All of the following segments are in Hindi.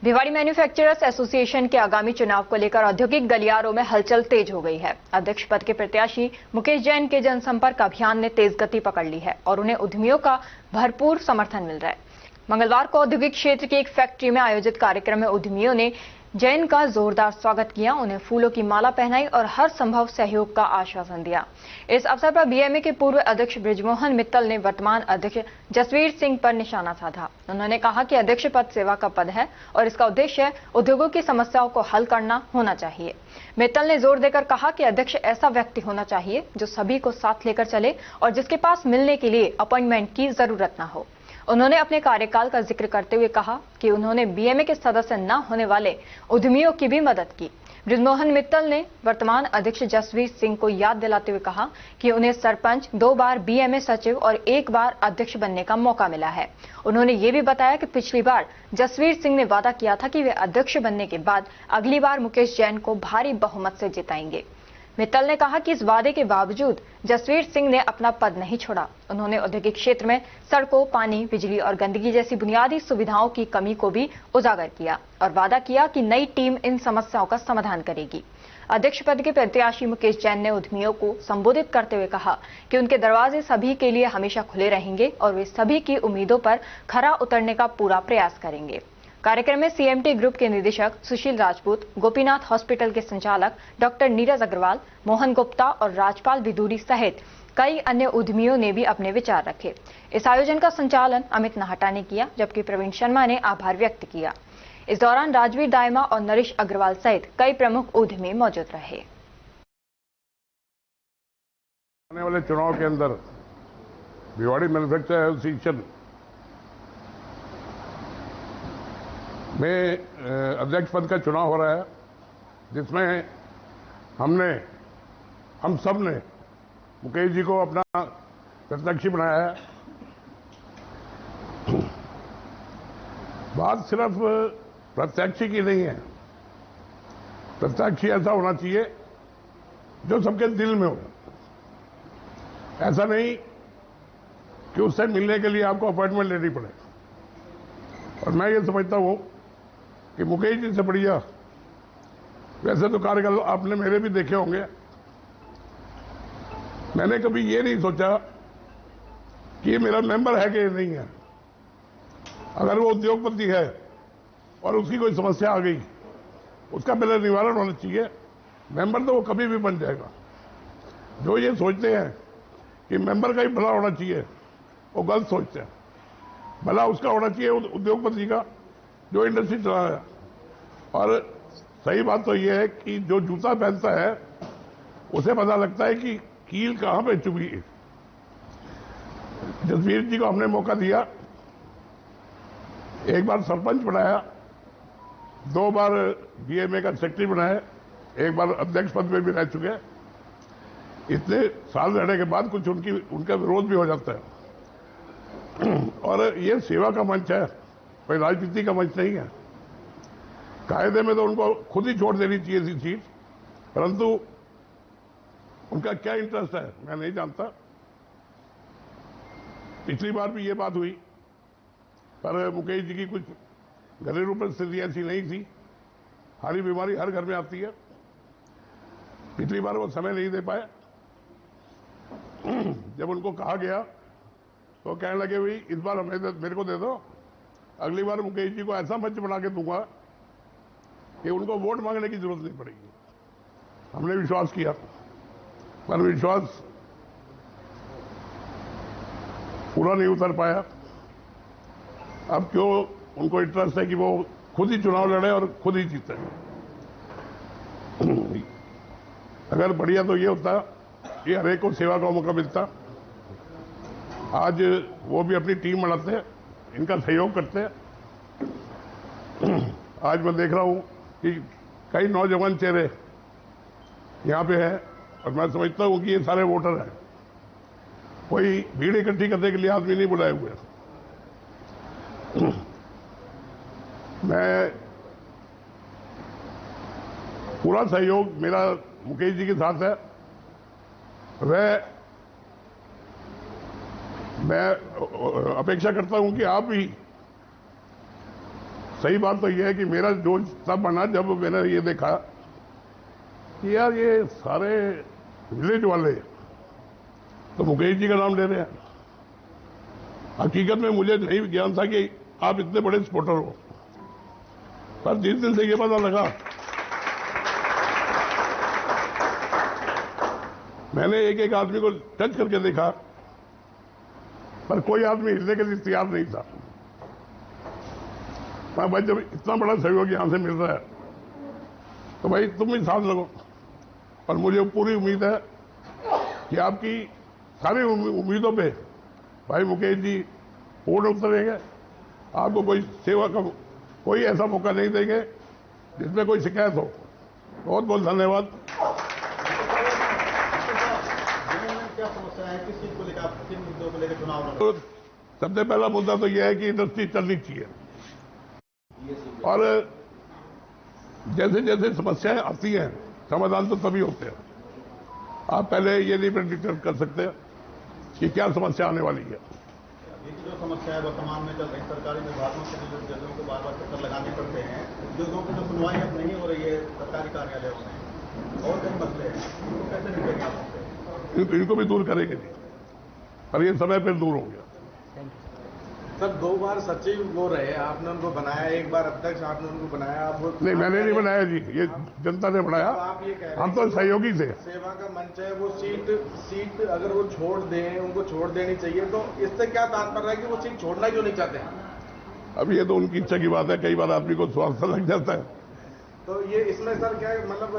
भिवाड़ी मैन्युफैक्चरर्स एसोसिएशन के आगामी चुनाव को लेकर औद्योगिक गलियारों में हलचल तेज हो गई है। अध्यक्ष पद के प्रत्याशी मुकेश जैन के जनसंपर्क अभियान ने तेज गति पकड़ ली है और उन्हें उद्यमियों का भरपूर समर्थन मिल रहा है। मंगलवार को औद्योगिक क्षेत्र की एक फैक्ट्री में आयोजित कार्यक्रम में उद्यमियों ने जैन का जोरदार स्वागत किया, उन्हें फूलों की माला पहनाई और हर संभव सहयोग का आश्वासन दिया। इस अवसर पर बीएमए के पूर्व अध्यक्ष बृजमोहन मित्तल ने वर्तमान अध्यक्ष जसवीर सिंह पर निशाना साधा। उन्होंने कहा कि अध्यक्ष पद सेवा का पद है और इसका उद्देश्य उद्योगों की समस्याओं को हल करना होना चाहिए। मित्तल ने जोर देकर कहा कि अध्यक्ष ऐसा व्यक्ति होना चाहिए जो सभी को साथ लेकर चले और जिसके पास मिलने के लिए अपॉइंटमेंट की जरूरत न हो। उन्होंने अपने कार्यकाल का जिक्र करते हुए कहा कि उन्होंने बीएमए के सदस्य न होने वाले उद्यमियों की भी मदद की। बृजमोहन मित्तल ने वर्तमान अध्यक्ष जसवीर सिंह को याद दिलाते हुए कहा कि उन्हें सरपंच, 2 बार बीएमए सचिव और 1 बार अध्यक्ष बनने का मौका मिला है। उन्होंने ये भी बताया कि पिछली बार जसवीर सिंह ने वादा किया था कि वे अध्यक्ष बनने के बाद अगली बार मुकेश जैन को भारी बहुमत से जिताएंगे। मित्तल ने कहा कि इस वादे के बावजूद जसवीर सिंह ने अपना पद नहीं छोड़ा। उन्होंने औद्योगिक क्षेत्र में सड़कों, पानी, बिजली और गंदगी जैसी बुनियादी सुविधाओं की कमी को भी उजागर किया और वादा किया कि नई टीम इन समस्याओं का समाधान करेगी। अध्यक्ष पद के प्रत्याशी मुकेश जैन ने उद्यमियों को संबोधित करते हुए कहा कि उनके दरवाजे सभी के लिए हमेशा खुले रहेंगे और वे सभी की उम्मीदों पर खरा उतरने का पूरा प्रयास करेंगे। कार्यक्रम में सीएमटी ग्रुप के निदेशक सुशील राजपूत, गोपीनाथ हॉस्पिटल के संचालक डॉक्टर नीरज अग्रवाल, मोहन गुप्ता और राजपाल विदुरी सहित कई अन्य उद्यमियों ने भी अपने विचार रखे। इस आयोजन का संचालन अमित नाहटा ने किया, जबकि प्रवीण शर्मा ने आभार व्यक्त किया। इस दौरान राजवीर दायमा और नरेश अग्रवाल सहित कई प्रमुख उद्यमी मौजूद रहे। आने वाले चुनाव के अंदर भिवाड़ी मैन्युफैक्चरर्स एसोसिएशन में अध्यक्ष पद का चुनाव हो रहा है, जिसमें हम सब ने मुकेश जी को अपना प्रत्याशी बनाया है। बात सिर्फ प्रत्याशी की नहीं है, प्रत्याशी ऐसा होना चाहिए जो सबके दिल में हो। ऐसा नहीं कि उससे मिलने के लिए आपको अपॉइंटमेंट लेनी पड़े। और मैं ये समझता हूं कि मुकेश जी से बढ़िया, वैसे तो कार्यकाल आपने मेरे भी देखे होंगे, मैंने कभी ये नहीं सोचा कि ये मेरा मेंबर है कि नहीं है। अगर वो उद्योगपति है और उसकी कोई समस्या आ गई, उसका पहले निवारण होना चाहिए। मेंबर तो वो कभी भी बन जाएगा। जो ये सोचते हैं कि मेंबर का ही भला होना चाहिए, वो गलत सोचते हैं। भला उसका होना चाहिए उद्योगपति का, जो इंडस्ट्री चला है। और सही बात तो यह है कि जो जूता पहनता है उसे पता लगता है कि कील कहां पे चुभी है। जसवीर जी को हमने मौका दिया, 1 बार सरपंच बनाया, 2 बार बीएमए का सेक्रेटरी बनाया, 1 बार अध्यक्ष पद पे भी रह चुके। इतने साल रहने के बाद कुछ उनका विरोध भी हो जाता है। और ये सेवा का मंच है, कोई राजनीति का मंच नहीं है। कायदे में तो उनको खुद ही छोड़ देनी चाहिए थी सीट, परंतु उनका क्या इंटरेस्ट है मैं नहीं जानता। पिछली बार भी ये बात हुई, पर मुकेश जी की कुछ घरेलू परिस्थिति ऐसी नहीं थी। हारी बीमारी हर घर में आती है। पिछली बार वो समय नहीं दे पाए। जब उनको कहा गया तो कहने लगे, भाई इस बार मेरे को दे दो, अगली बार मुकेश जी को ऐसा मंच बना के दूंगा कि उनको वोट मांगने की जरूरत नहीं पड़ेगी। हमने विश्वास किया, पर विश्वास पूरा नहीं उतर पाया। अब क्यों उनको इंटरेस्ट है कि वो खुद ही चुनाव लड़े और खुद ही जीते। अगर बढ़िया तो ये होता कि हर एक को सेवा का मौका मिलता। आज वो भी अपनी टीम बनाते हैं, इनका सहयोग करते हैं। आज मैं देख रहा हूं कि कई नौजवान चेहरे यहां पे हैं और मैं समझता हूं कि ये सारे वोटर हैं। कोई भीड़ इकट्ठी करने के लिए आदमी नहीं बुलाए हुए। मैं पूरा सहयोग मेरा मुकेश जी के साथ है। मैं अपेक्षा करता हूं कि आप भी सही बात तो यह है कि मेरा जो तब बना जब मैंने ये देखा कि यार ये सारे विलेज वाले तो मुकेश जी का नाम ले रहे हैं। हकीकत में मुझे नहीं ज्ञान था कि आप इतने बड़े सपोर्टर हो, पर जिस दिन से ये पता लगा मैंने एक एक आदमी को टच करके देखा, पर कोई आदमी हिलने के लिए तैयार नहीं था। मैं भाई जब इतना बड़ा सहयोग यहां से मिल रहा है तो भाई तुम भी साथ लगो, और मुझे पूरी उम्मीद है कि आपकी सारी उम्मीदों पे भाई मुकेश जी पूर्ण उतरेंगे। आपको कोई सेवा का कोई ऐसा मौका नहीं देंगे जिसमें कोई शिकायत हो। बहुत बहुत धन्यवाद। क्या समस्या है, किस चीज को लेकर, किन मुद्दों को लेकर चुनाव लड़ रहे हैं? सबसे पहला मुद्दा तो यह है कि इंडस्ट्री चलनी चाहिए, और जैसे जैसे समस्याएं आती हैं समाधान तो तभी होते हैं। आप पहले ये नहीं प्रेडिक्ट कर सकते कि क्या समस्या आने वाली है। ये जो समस्या है वर्तमान में चल रही सरकारी विभागों के जो जजों को बार बार चक्कर लगाने पड़ते हैं, उद्योगों की जो सुनवाई अब नहीं हो रही है सरकारी कार्यालयों में, और कई मसले हैं, तो कैसे निपटेंगे? इनको भी दूर करेंगे नहीं, पर ये समय पर दूर हो गया। सर 2 बार सचिव वो रहे, आपने उनको बनाया, 1 बार अध्यक्ष आपने उनको बनाया। आप नहीं, मैंने नहीं बनाया जी, ये जनता ने बनाया। आप ये कह रहे हैं हम तो सहयोगी थे। सेवा का मंच है, वो सीट अगर वो छोड़ दें, उनको छोड़ देनी चाहिए, तो इससे क्या तात्पर्य है कि वो सीट छोड़ना क्यों नहीं चाहते हैं? अब ये तो उनकी इच्छा की बात है, कई बार आदमी को स्वार्थ लग जाता है। तो ये इसमें सर क्या मतलब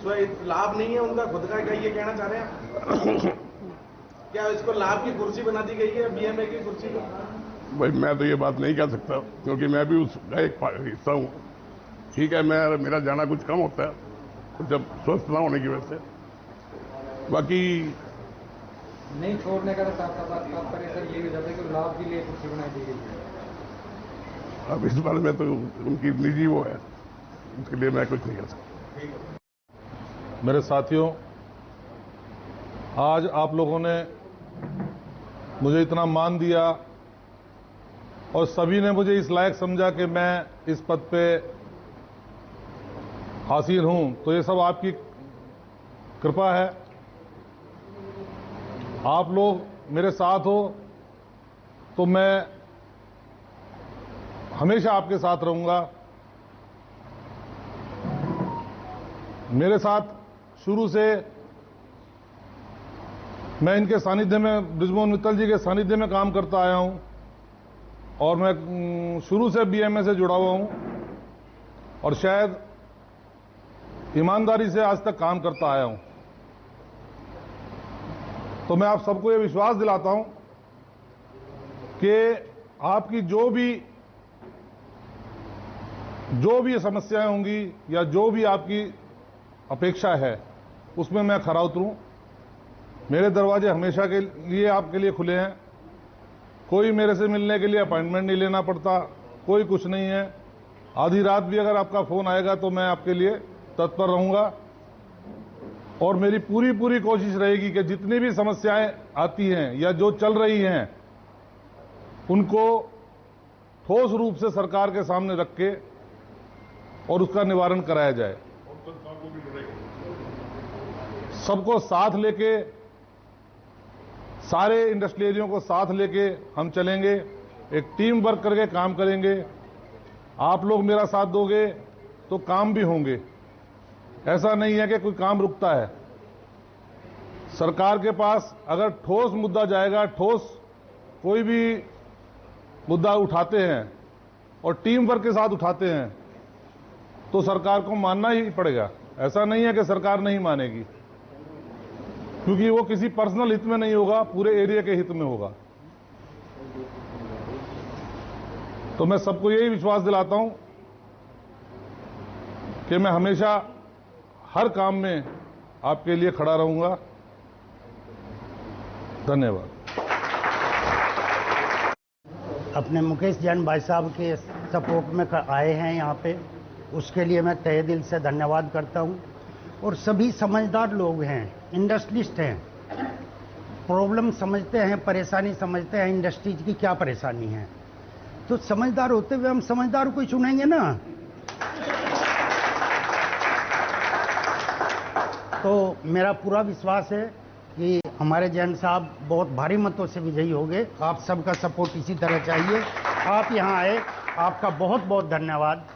स्व लाभ नहीं है उनका खुद का, क्या ये कहना चाह रहे हैं? क्या इसको लाभ की कुर्सी बना दी गई है, बीएमए की कुर्सी को? भाई मैं तो ये बात नहीं कह सकता, क्योंकि मैं भी उसका एक हिस्सा हूँ। ठीक है, मेरा जाना कुछ कम होता है, कुछ जब स्वस्थ ना होने की वजह से। बाकी नहीं छोड़ने का तात्पर्य सर ये हो जाता है कि लाभ के लिए कुर्सी बनाई दी गई है। अब इस बारे में तो उनकी निजी वो है, उसके लिए मैं कुछ नहीं कह सकता। मेरे साथियों, आज आप लोगों ने मुझे इतना मान दिया और सभी ने मुझे इस लायक समझा कि मैं इस पद पे हासिल हूं, तो ये सब आपकी कृपा है। आप लोग मेरे साथ हो तो मैं हमेशा आपके साथ रहूंगा। मेरे साथ शुरू से मैं इनके सानिध्य में, बृजमोहन मित्तल जी के सानिध्य में काम करता आया हूं, और मैं शुरू से बीएमए से जुड़ा हुआ हूं, और शायद ईमानदारी से आज तक काम करता आया हूं। तो मैं आप सबको ये विश्वास दिलाता हूं कि आपकी जो भी समस्याएं होंगी या जो भी आपकी अपेक्षा है उसमें मैं खरा उतरूं। मेरे दरवाजे हमेशा के लिए आपके लिए खुले हैं। कोई मेरे से मिलने के लिए अपॉइंटमेंट नहीं लेना पड़ता, कोई कुछ नहीं है। आधी रात भी अगर आपका फोन आएगा तो मैं आपके लिए तत्पर रहूंगा, और मेरी पूरी कोशिश रहेगी कि जितनी भी समस्याएं आती हैं या जो चल रही हैं उनको ठोस रूप से सरकार के सामने रख के और उसका निवारण कराया जाए। सबको साथ लेके, सारे इंडस्ट्रियलियों को साथ लेके हम चलेंगे, एक टीम वर्क करके काम करेंगे। आप लोग मेरा साथ दोगे तो काम भी होंगे। ऐसा नहीं है कि कोई काम रुकता है। सरकार के पास अगर ठोस मुद्दा जाएगा, ठोस कोई भी मुद्दा उठाते हैं और टीम वर्क के साथ उठाते हैं तो सरकार को मानना ही पड़ेगा। ऐसा नहीं है कि सरकार नहीं मानेगी, क्योंकि वो किसी पर्सनल हित में नहीं होगा, पूरे एरिया के हित में होगा। तो मैं सबको यही विश्वास दिलाता हूं कि मैं हमेशा हर काम में आपके लिए खड़ा रहूंगा। धन्यवाद। अपने मुकेश जैन भाई साहब के सपोर्ट में आए हैं यहाँ पे, उसके लिए मैं तहे दिल से धन्यवाद करता हूँ। और सभी समझदार लोग हैं, इंडस्ट्रियलिस्ट हैं, प्रॉब्लम समझते हैं, परेशानी समझते हैं इंडस्ट्रीज की क्या परेशानी है, तो समझदार होते हुए हम समझदार को ही चुनेंगे ना। तो मेरा पूरा विश्वास है कि हमारे जैन साहब बहुत भारी मतों से विजयी होंगे। आप सबका सपोर्ट इसी तरह चाहिए। आप यहाँ आए, आपका बहुत बहुत धन्यवाद।